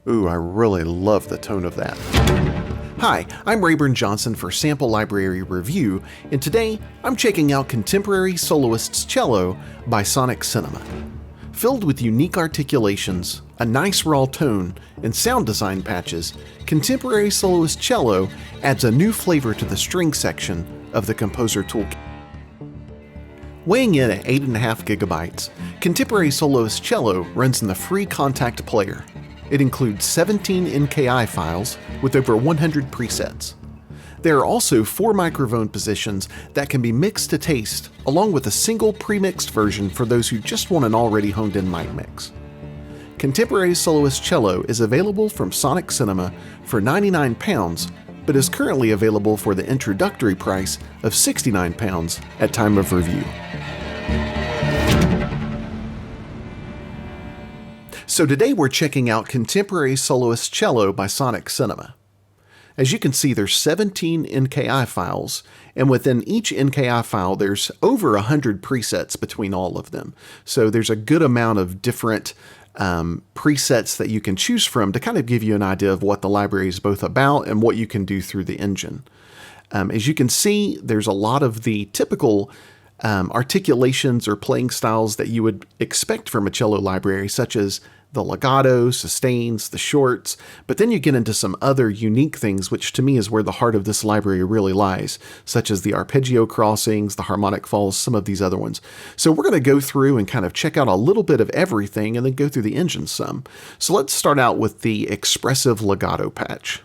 Ooh, I really love the tone of that. Hi, I'm Raborn Johnson for Sample Library Review, and today I'm checking out Contemporary Soloists Cello by Sonixinema. Filled with unique articulations, a nice raw tone, and sound design patches, Contemporary Soloist Cello adds a new flavor to the string section of the Composer Toolkit. Weighing in at 8.5 gigabytes, Contemporary Soloist Cello runs in the free Contact Player. It includes 17 NKI files with over 100 presets. There are also 4 microphone positions that can be mixed to taste, along with a single pre-mixed version for those who just want an already honed-in mic mix. Contemporary Soloist Cello is available from Sonixinema for £99, but is currently available for the introductory price of £69 at time of review. So today we're checking out Contemporary Soloist Cello by Sonixinema. As you can see, there's 17 NKI files, and within each NKI file there's over 100 presets between all of them. So there's a good amount of different presets that you can choose from to kind of give you an idea of what the library is both about and what you can do through the engine. As you can see, there's a lot of the typical articulations or playing styles that you would expect from a cello library, such as the legato, sustains, the shorts, but then you get into some other unique things, which to me is where the heart of this library really lies, such as the Arpeggio Crossings, the Harmonic Falls, some of these other ones. So we're going to go through and kind of check out a little bit of everything and then go through the engine some. So let's start out with the Expressive Legato patch.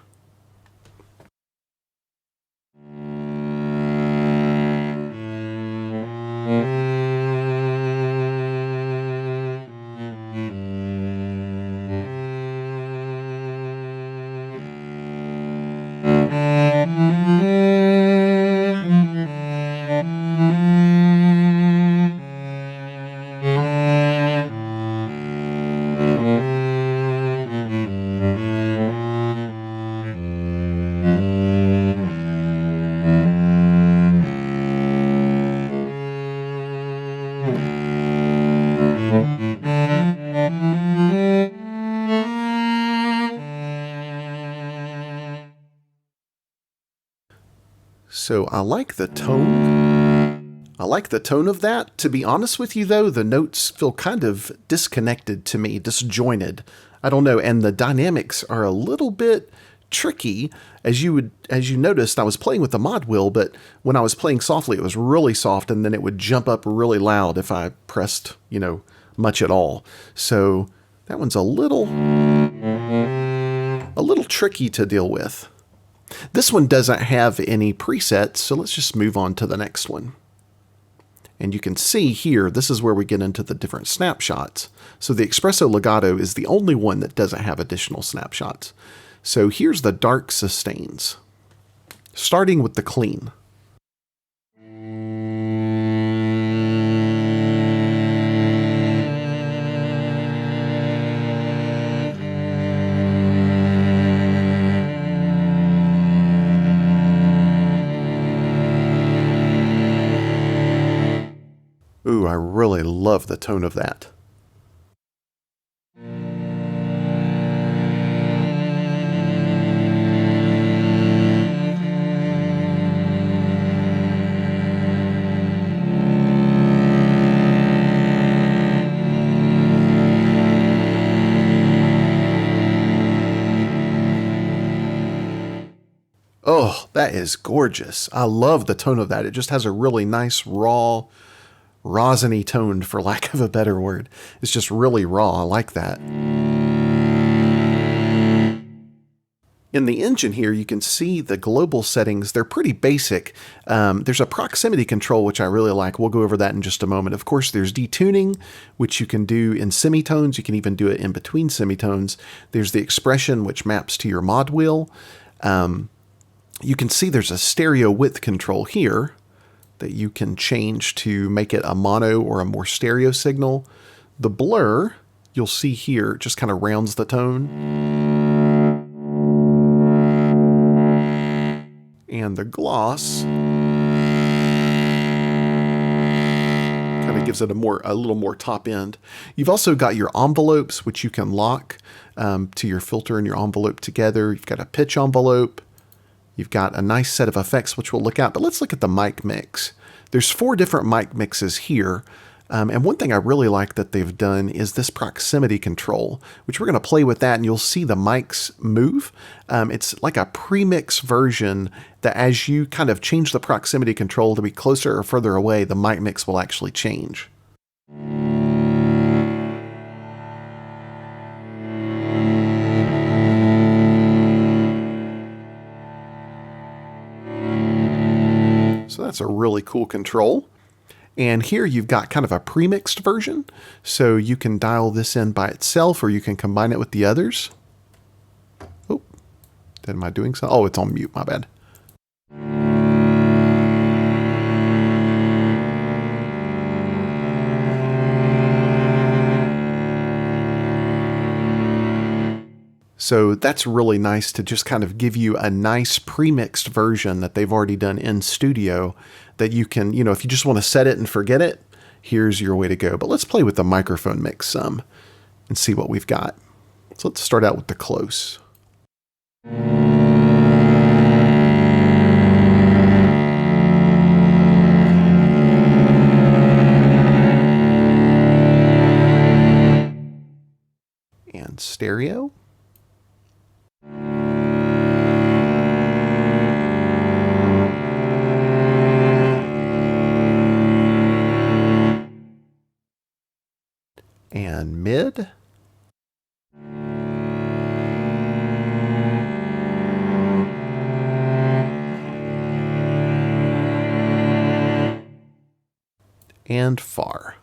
So I like the tone. I like the tone of that. To be honest with you though, the notes feel kind of disconnected to me, disjointed. I don't know, and the dynamics are a little bit tricky. As you noticed, I was playing with the mod wheel, but when I was playing softly, it was really soft, and then it would jump up really loud if I pressed, much at all. So that one's a little tricky to deal with. This one doesn't have any presets, so let's just move on to the next one. And you can see here, this is where we get into the different snapshots. So the Expressive Legato is the only one that doesn't have additional snapshots. So here's the dark sustains, starting with the clean. Ooh, I really love the tone of that. Oh, that is gorgeous. I love the tone of that. It just has a really nice, raw, rosiny tone, for lack of a better word. It's just really raw. I like that. In the engine here, you can see the global settings. They're pretty basic. There's a proximity control, which I really like. We'll go over that in just a moment. Of course, there's detuning, which you can do in semitones. You can even do it in between semitones. There's the expression, which maps to your mod wheel. You can see there's a stereo width control here that you can change to make it a mono or a more stereo signal. The blur, you'll see here, just kind of rounds the tone. And the gloss kind of gives it a little more top end. You've also got your envelopes, which you can lock to your filter and your envelope together. You've got a pitch envelope. You've got a nice set of effects, which we'll look at. But let's look at the mic mix. There's 4 different mic mixes here. And one thing I really like that they've done is this proximity control, which we're going to play with that, and you'll see the mics move. It's like a pre-mix version that as you kind of change the proximity control to be closer or further away, the mic mix will actually change. So that's a really cool control. And here you've got kind of a pre-mixed version, so you can dial this in by itself or you can combine it with the others. Oh, am I doing so? Oh, it's on mute, my bad. So that's really nice to just kind of give you a nice pre-mixed version that they've already done in studio that you can, if you just want to set it and forget it, here's your way to go. But let's play with the microphone mix some and see what we've got. So let's start out with the close. And stereo. And mid. And far.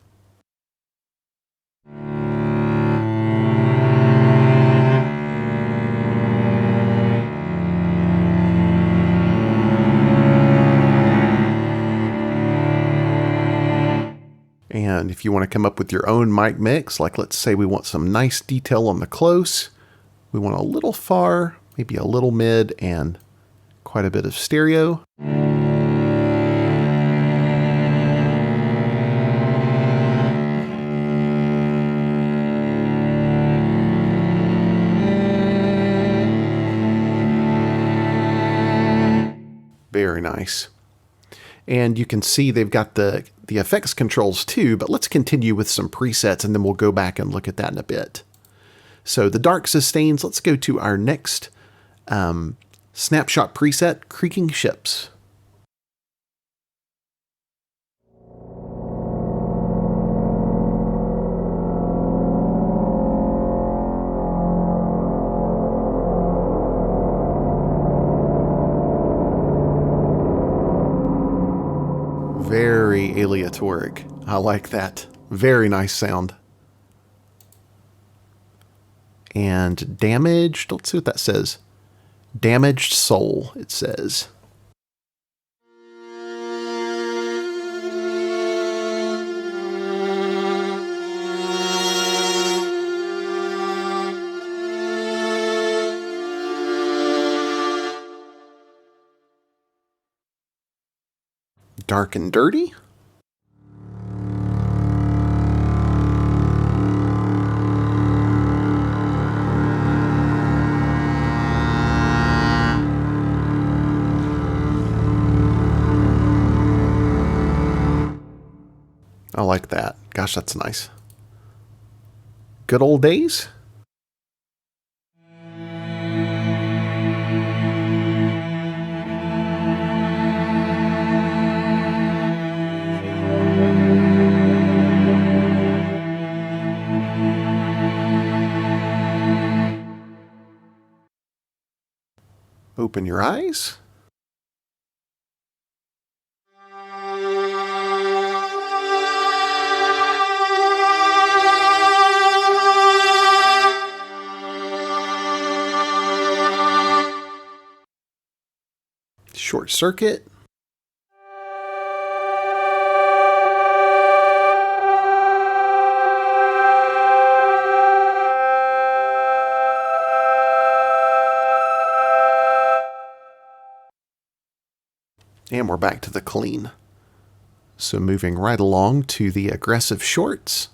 And if you want to come up with your own mic mix, like let's say we want some nice detail on the close, we want a little far, maybe a little mid, and quite a bit of stereo. Very nice. And you can see they've got the effects controls too, but let's continue with some presets and then we'll go back and look at that in a bit. So the dark sustains, let's go to our next snapshot preset, Creaking Ships. Very aleatoric. I like that. Very nice sound. And damaged, let's see what that says. Damaged soul, it says. Dark and dirty. I like that. Gosh, that's nice. Good old days. Open your eyes. Short circuit. And we're back to the clean. So moving right along to the aggressive shorts.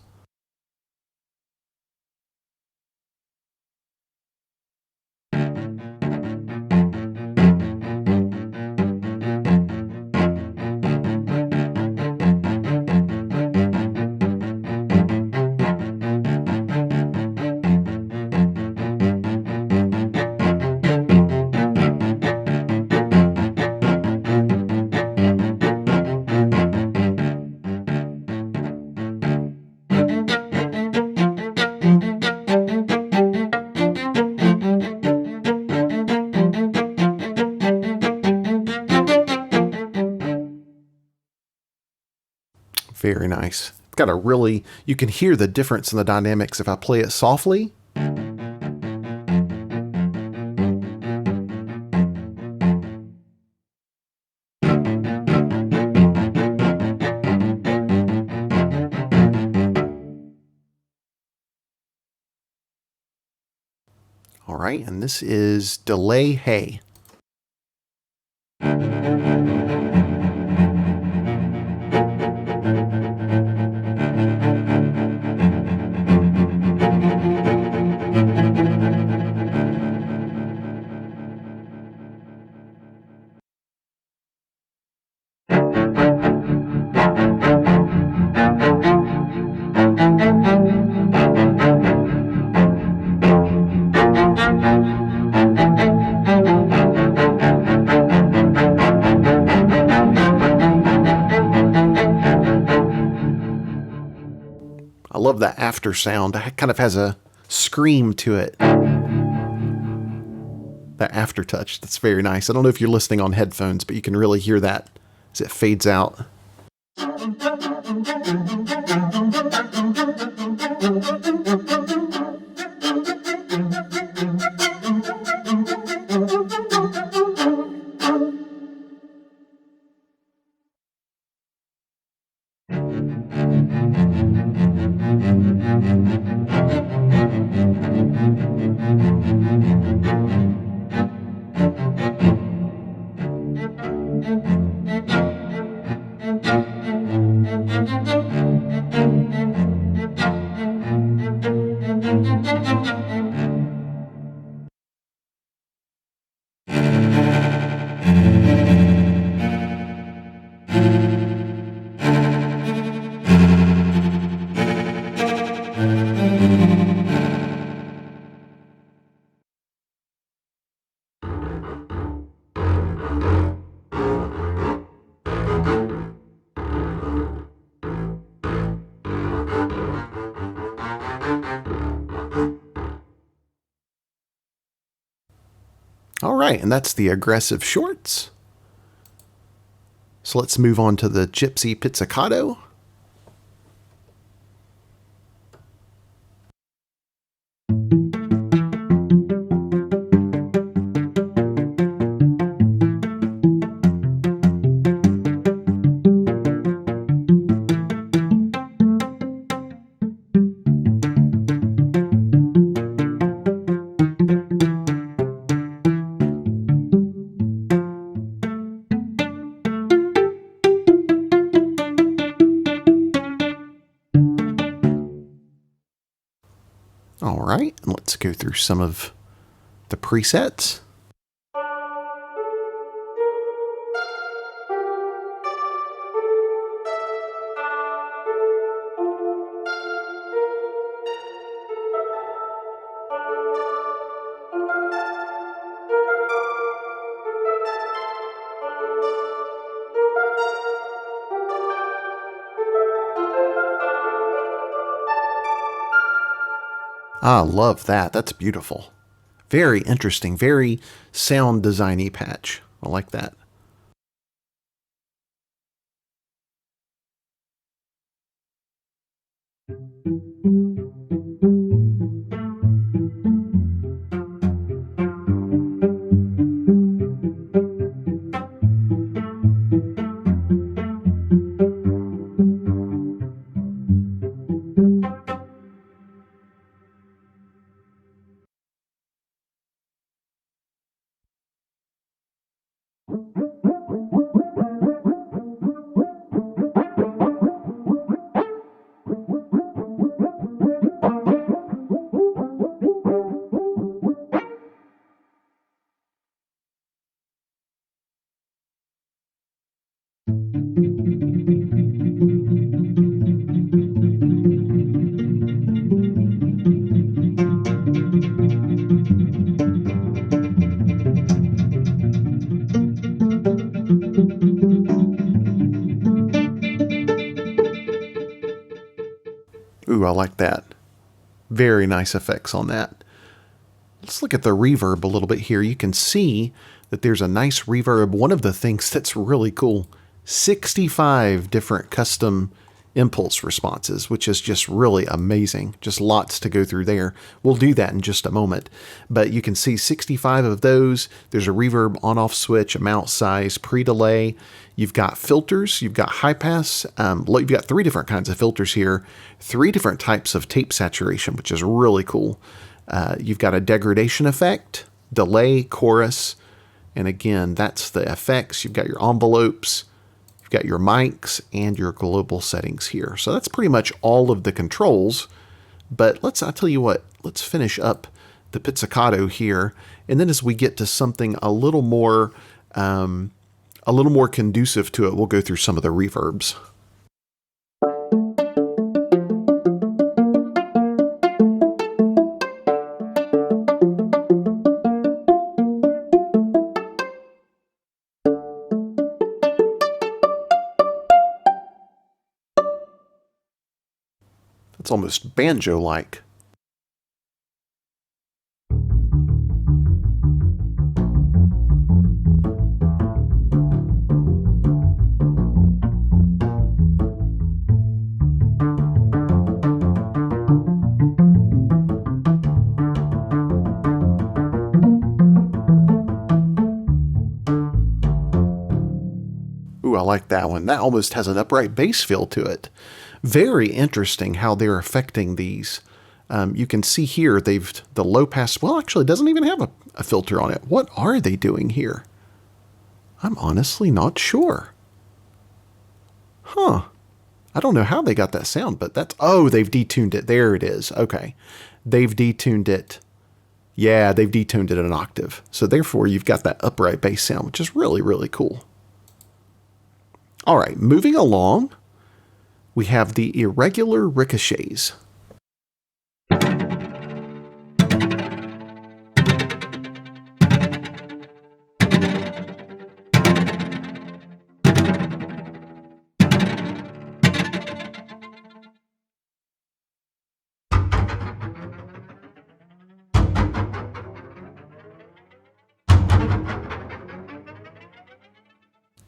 Very nice. It's got a really, you can hear the difference in the dynamics if I play it softly. All right, and this is Delay Hey. I love that after sound. It kind of has a scream to it. That aftertouch, that's very nice. I don't know if you're listening on headphones, but you can really hear that as it fades out. All right, and that's the aggressive shorts. So let's move on to the Gypsy Pizzicato. All right, and let's go through some of the presets. I love that. That's beautiful. Very interesting, very sound designy patch. I like that. Ooh, I like that. Very nice effects on that. Let's look at the reverb a little bit here. You can see that there's a nice reverb. One of the things that's really cool, 65 different custom impulse responses, which is just really amazing. Just lots to go through there. We'll do that in just a moment. But you can see 65 of those. There's a reverb on-off switch, amount, size, pre-delay. You've got filters. You've got high pass. You've got 3 different kinds of filters here. 3 different types of tape saturation, which is really cool. You've got a degradation effect, delay, chorus, and again, that's the effects. You've got your envelopes, you've got your mics, and your global settings here. So that's pretty much all of the controls. But I'll tell you what, let's finish up the pizzicato here, and then as we get to something a little more conducive to it, we'll go through some of the reverbs. It's almost banjo-like. Ooh, I like that one. That almost has an upright bass feel to it. Very interesting how they're affecting these. You can see here the low pass, well, actually it doesn't even have a filter on it. What are they doing here? I'm honestly not sure. Huh. I don't know how they got that sound, but oh, they've detuned it. There it is. Okay. They've detuned it. Yeah, they've detuned it an octave. So therefore you've got that upright bass sound, which is really, really cool. All right, moving along. We have the irregular ricochets.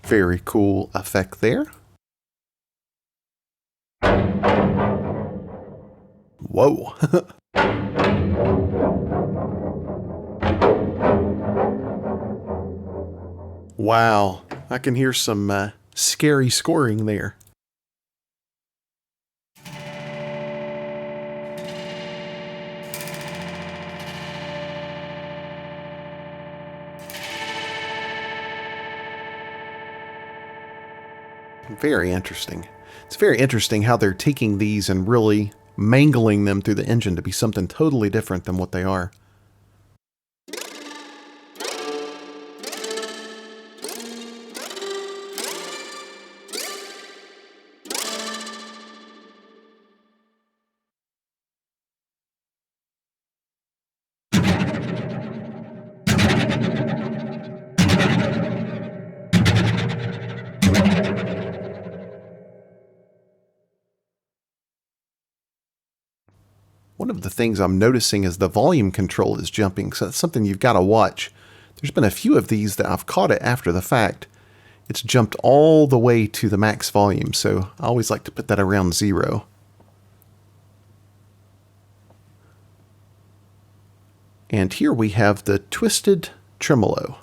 Very cool effect there. Whoa. Wow. I can hear some scary scoring there. Very interesting. It's very interesting how they're taking these and really mangling them through the engine to be something totally different than what they are. one of the things I'm noticing is the volume control is jumping, so that's something you've got to watch. There's been a few of these that I've caught it after the fact. It's jumped all the way to the max volume, so I always like to put that around 0. And here we have the twisted tremolo.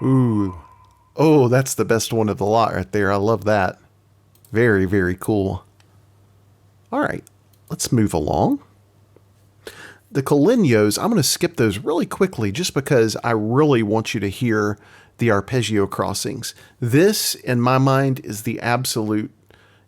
Ooh. Oh, that's the best one of the lot right there. I love that. Very, very cool. All right, let's move along. The Colignos, I'm going to skip those really quickly just because I really want you to hear the Arpeggio Crossings. This, in my mind, is the absolute,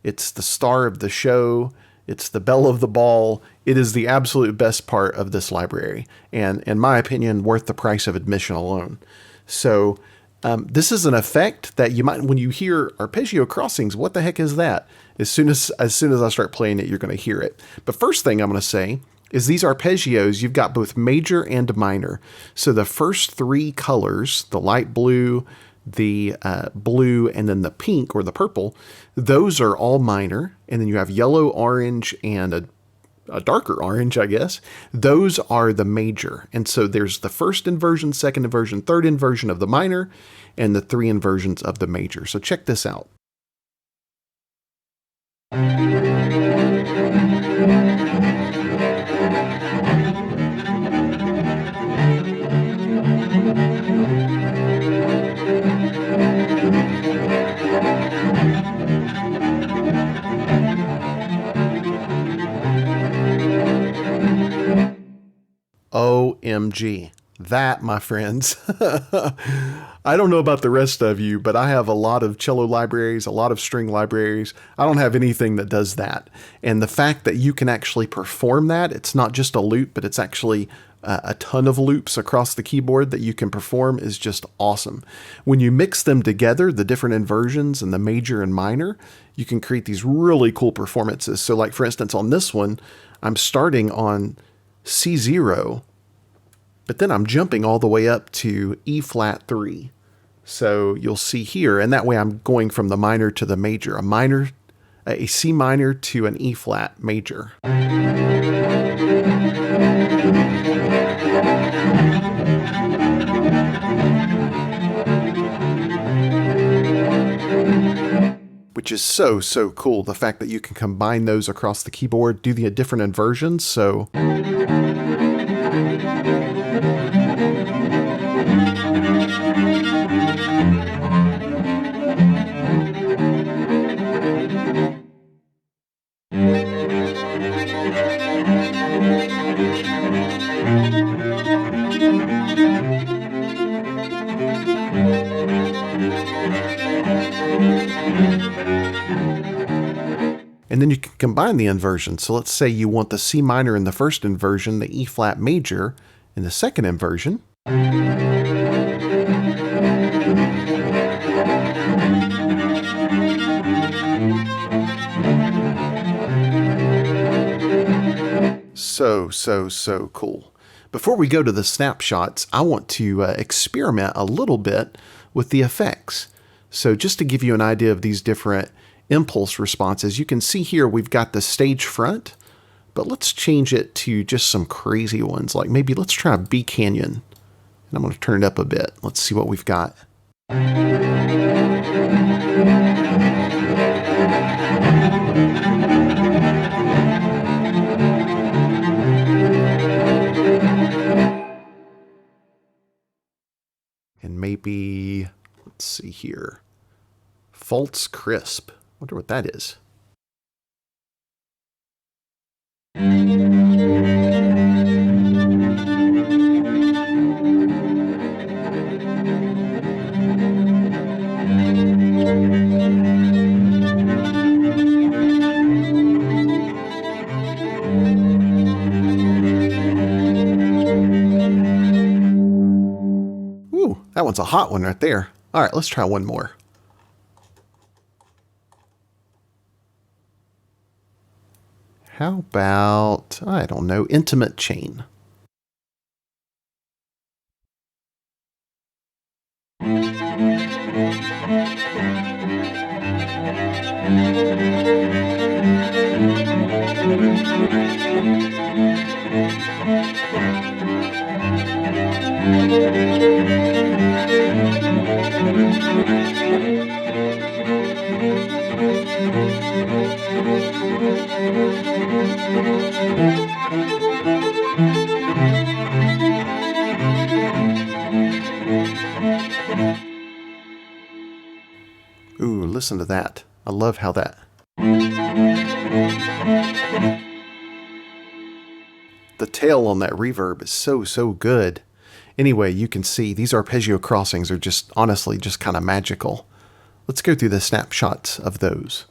it's the star of the show. It's the belle of the ball. It is the absolute best part of this library, and in my opinion, worth the price of admission alone. So this is an effect that you might, when you hear Arpeggio Crossings, what the heck is that? As soon as I start playing it, you're going to hear it. But first thing I'm going to say is these arpeggios, you've got both major and minor. So the first three colors, the light blue, the blue, and then the pink or the purple, those are all minor. And then you have yellow, orange, and a darker orange, I guess. Those are the major. And so there's the first inversion, second inversion, third inversion of the minor, and the three inversions of the major. So check this out. OMG. That, my friends. I don't know about the rest of you, but I have a lot of cello libraries, a lot of string libraries. I don't have anything that does that. And the fact that you can actually perform that, it's not just a loop, but it's actually a ton of loops across the keyboard that you can perform is just awesome. When you mix them together, the different inversions and the major and minor, you can create these really cool performances. So like for instance, on this one, I'm starting on C0, but then I'm jumping all the way up to E flat 3. So you'll see here, and that way I'm going from the minor to the major, a C minor to an E flat major. Which is so cool, the fact that you can combine those across the keyboard, do the different inversions, so... And then you can combine the inversion. So let's say you want the C minor in the first inversion, the E flat major in the second inversion. So cool. Before we go to the snapshots, I want to experiment a little bit with the effects. So just to give you an idea of these different impulse responses, you can see here we've got the stage front, but let's change it to just some crazy ones. Like maybe let's try B Canyon. And I'm going to turn it up a bit. Let's see what we've got. And maybe, let's see here, false crisp. Wonder what that is. Ooh, that one's a hot one right there. All right, let's try one more. How about, I don't know, intimate chain? Ooh, listen to that. I love how that... The tail on that reverb is so good. Anyway, you can see these Arpeggio Crossings are just, honestly, just kind of magical. Let's go through the snapshots of those.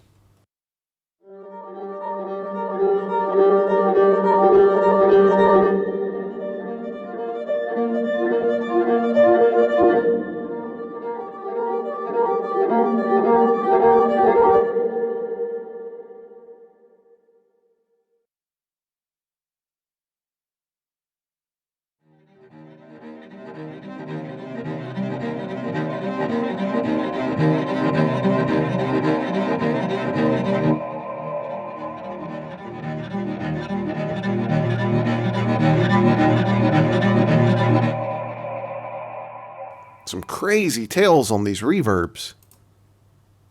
Some crazy tails on these reverbs.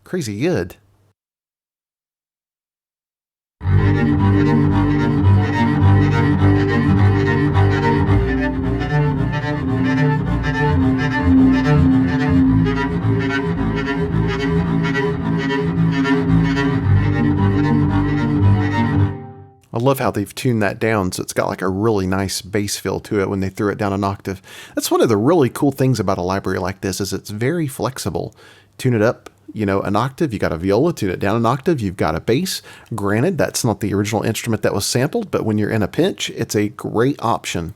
Crazy good. I love how they've tuned that down so it's got like a really nice bass feel to it when they threw it down an octave. That's one of the really cool things about a library like this is it's very flexible. Tune it up, you know, an octave, you got a viola, tune it down an octave, you've got a bass. Granted, that's not the original instrument that was sampled, but when you're in a pinch, it's a great option.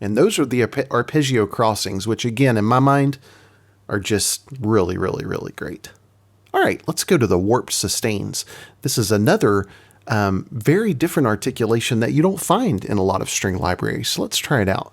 And those are the Arpeggio Crossings, which again, in my mind, are just really, really, really great. All right, let's go to the warped sustains. This is another very different articulation that you don't find in a lot of string libraries. So let's try it out.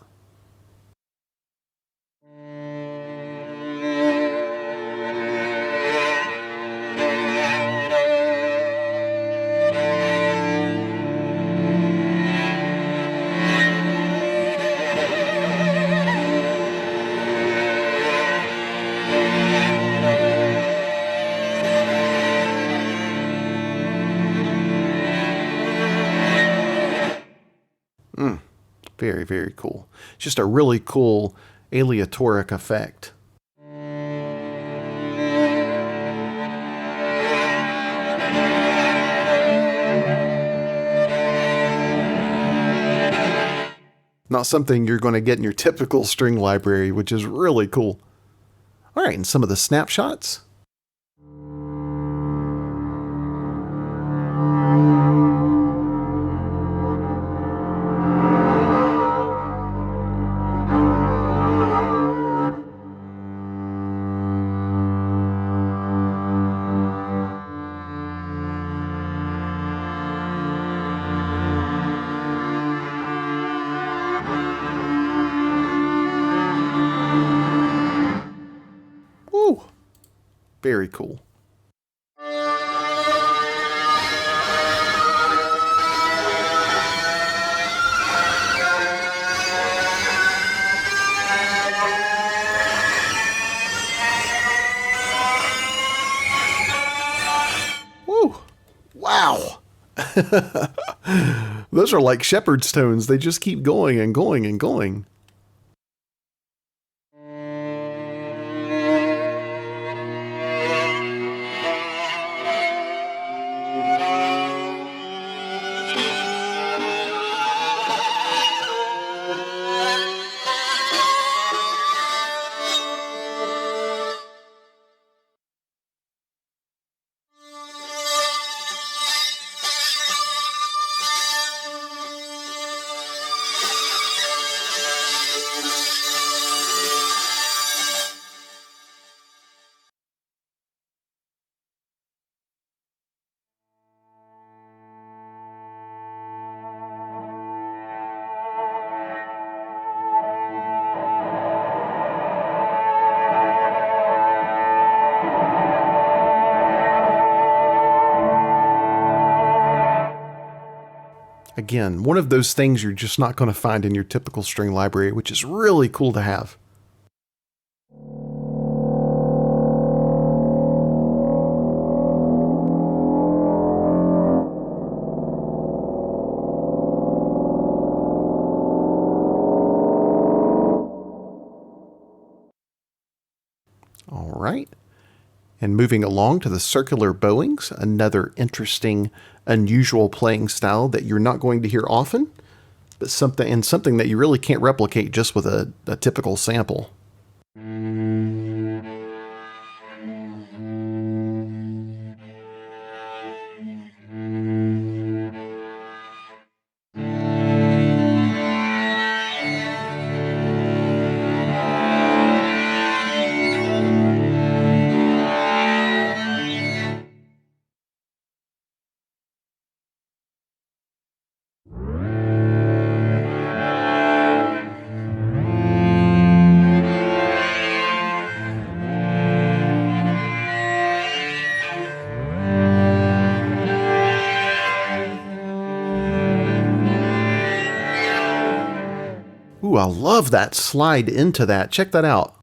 Very, very cool. Just a really cool aleatoric effect. Not something you're going to get in your typical string library, which is really cool. All right, and some of the snapshots. Woo! Very cool. Woo! Wow! Those are like shepherd's tones. They just keep going and going and going. Again, one of those things you're just not going to find in your typical string library, which is really cool to have. All right. And moving along to the circular bowings, another interesting, unusual playing style that you're not going to hear often, but something that you really can't replicate just with a typical sample. Ooh, I love that slide into that. Check that out.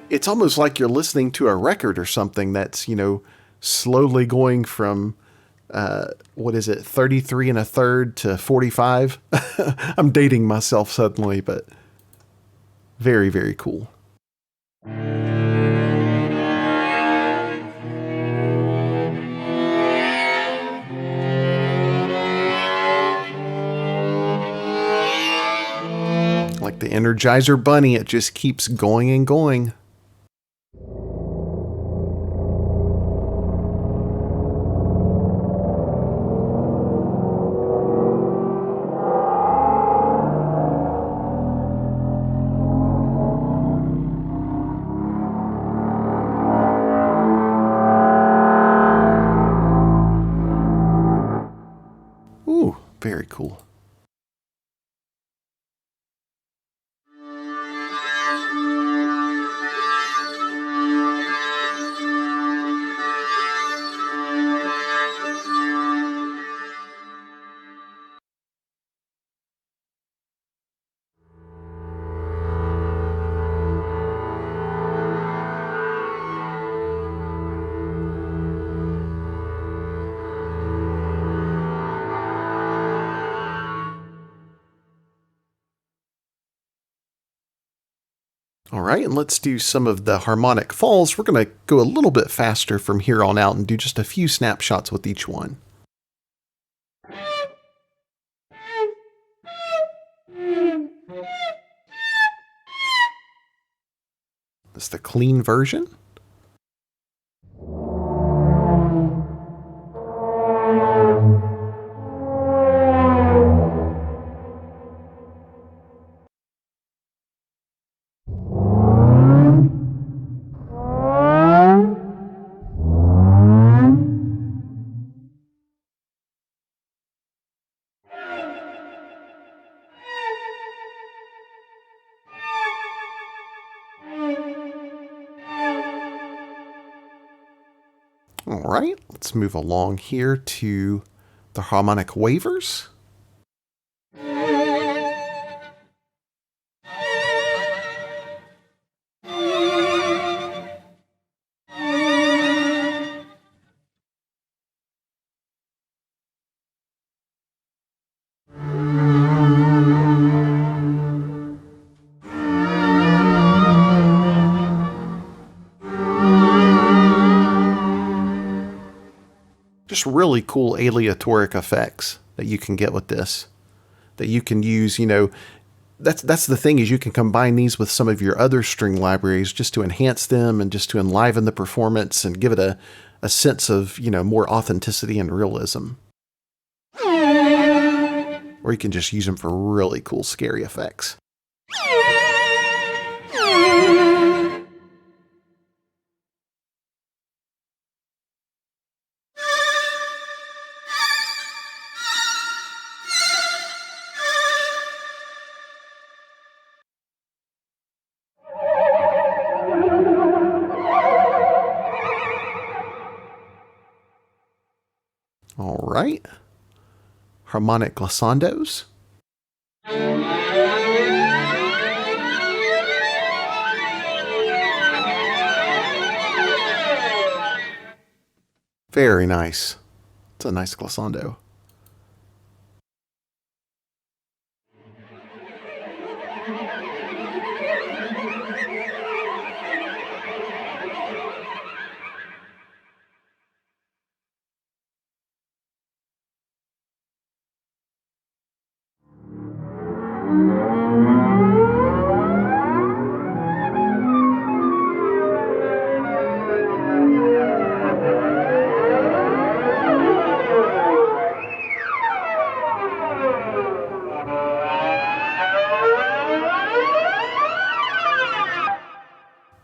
It's almost like you're listening to a record or something that's, slowly going from, 33 1/3 to 45? I'm dating myself suddenly, but very, very cool. Like the Energizer Bunny, it just keeps going and going. All right, and let's do some of the harmonic falls. We're going to go a little bit faster from here on out and do just a few snapshots with each one. That's the clean version. All right, let's move along here to the harmonic wavers. Just really cool aleatoric effects that you can get with this, that you can use, that's the thing, is you can combine these with some of your other string libraries just to enhance them and just to enliven the performance and give it a sense of, more authenticity and realism. Or you can just use them for really cool, scary effects. All right. Harmonic glissandos. Very nice. It's a nice glissando.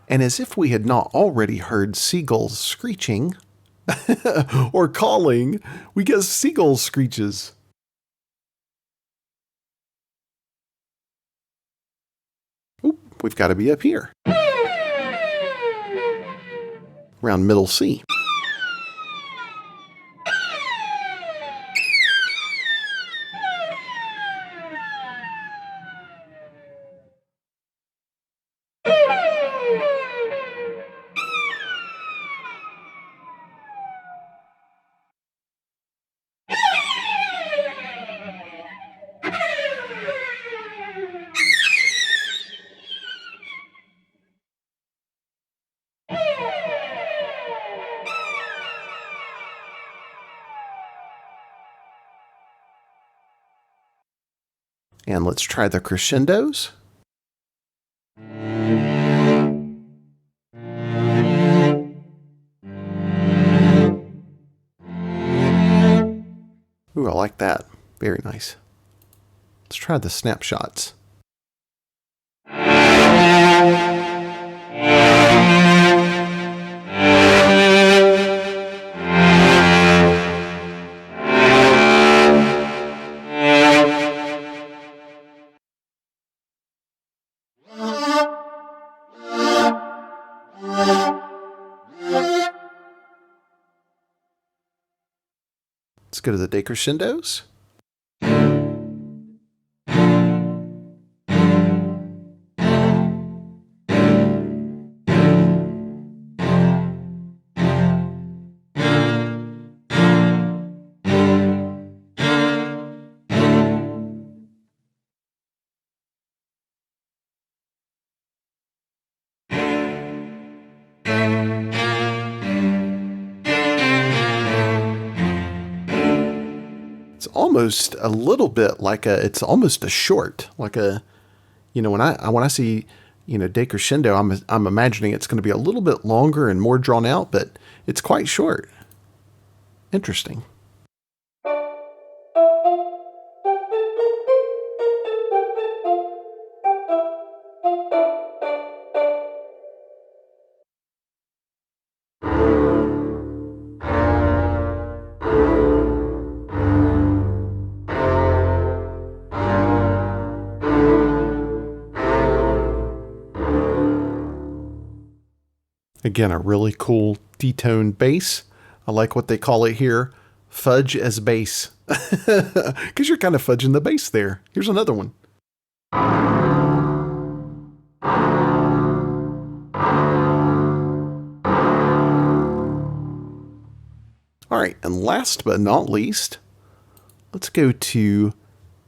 And as if we had not already heard seagulls screeching or calling, we get seagull screeches. Oop, we've got to be up here. Around middle C. And let's try the crescendos. Ooh, I like that. Very nice. Let's try the snapshots. Let's go to the decrescendos. It's almost a little bit like it's almost a short, like a, when I see, decrescendo, I'm imagining it's going to be a little bit longer and more drawn out, but it's quite short. Interesting. Again, a really cool detoned bass. I like what they call it here, fudge as bass, because you're kind of fudging the bass there. Here's another one. All right, and last but not least, let's go to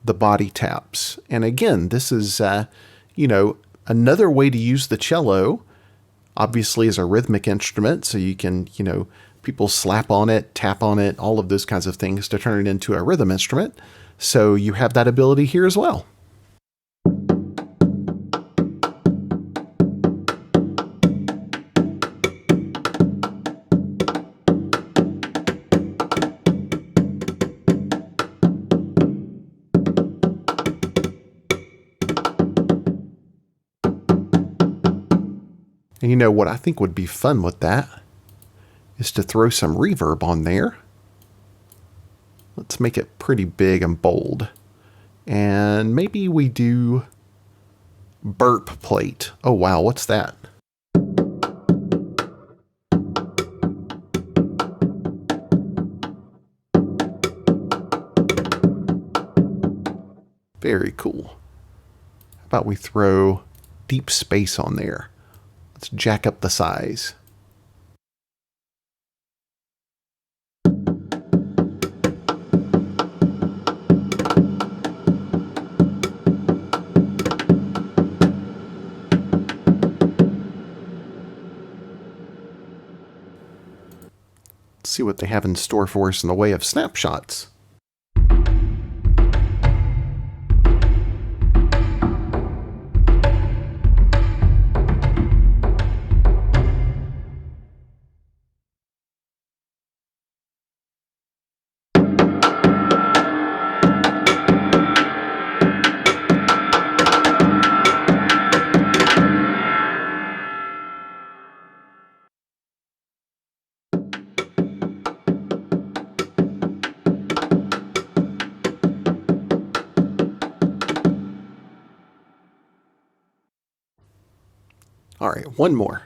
the body taps. And again, this is, another way to use the cello. Obviously, as a rhythmic instrument, so you can, people slap on it, tap on it, all of those kinds of things to turn it into a rhythm instrument. So you have that ability here as well. And what I think would be fun with that is to throw some reverb on there. Let's make it pretty big and bold. And maybe we do burp plate. Oh wow, what's that? Very cool. How about we throw deep space on there? Let's jack up the size. Let's see what they have in store for us in the way of snapshots. All right, one more.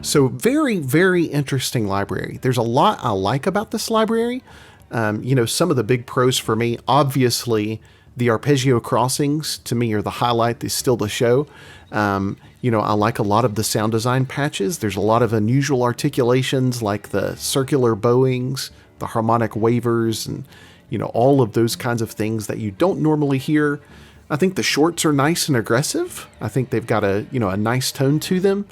So very, very interesting library. There's a lot I like about this library. Some of the big pros for me, obviously, the Arpeggio Crossings, to me, are the highlight. They steal the show. I like a lot of the sound design patches. There's a lot of unusual articulations like the circular bowings, the harmonic wavers, and, all of those kinds of things that you don't normally hear. I think the shorts are nice and aggressive. I think they've got a nice tone to them.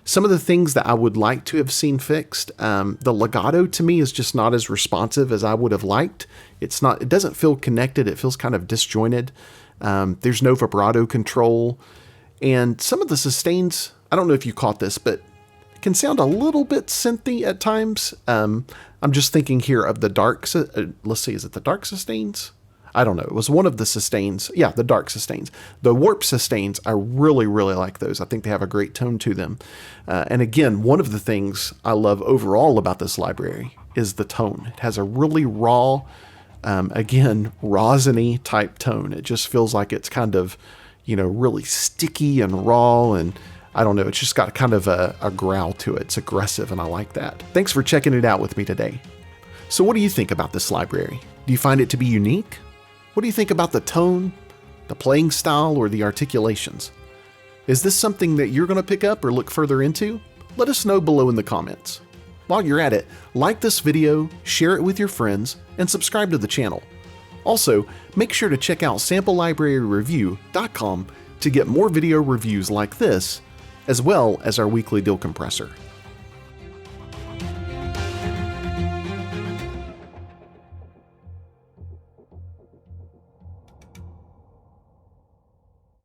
Some of the things that I would like to have seen fixed, the legato to me is just not as responsive as I would have liked. It doesn't feel connected. It feels kind of disjointed. There's no vibrato control. And some of the sustains, I don't know if you caught this, but it can sound a little bit synthy at times. I'm just thinking here of the dark, let's see, is it the dark sustains? I don't know. It was one of the sustains. Yeah, the dark sustains. The warp sustains, I really, really like those. I think they have a great tone to them. And again, one of the things I love overall about this library is the tone. It has a really raw, again, rosiny type tone. It just feels like it's kind of, really sticky and raw, and I don't know. It's just got kind of a growl to it. It's aggressive, and I like that. Thanks for checking it out with me today. So what do you think about this library? Do you find it to be unique? What do you think about the tone, the playing style, or the articulations? Is this something that you're going to pick up or look further into? Let us know below in the comments. While you're at it, like this video, share it with your friends, and subscribe to the channel. Also, make sure to check out samplelibraryreview.com to get more video reviews like this, as well as our weekly deal compressor.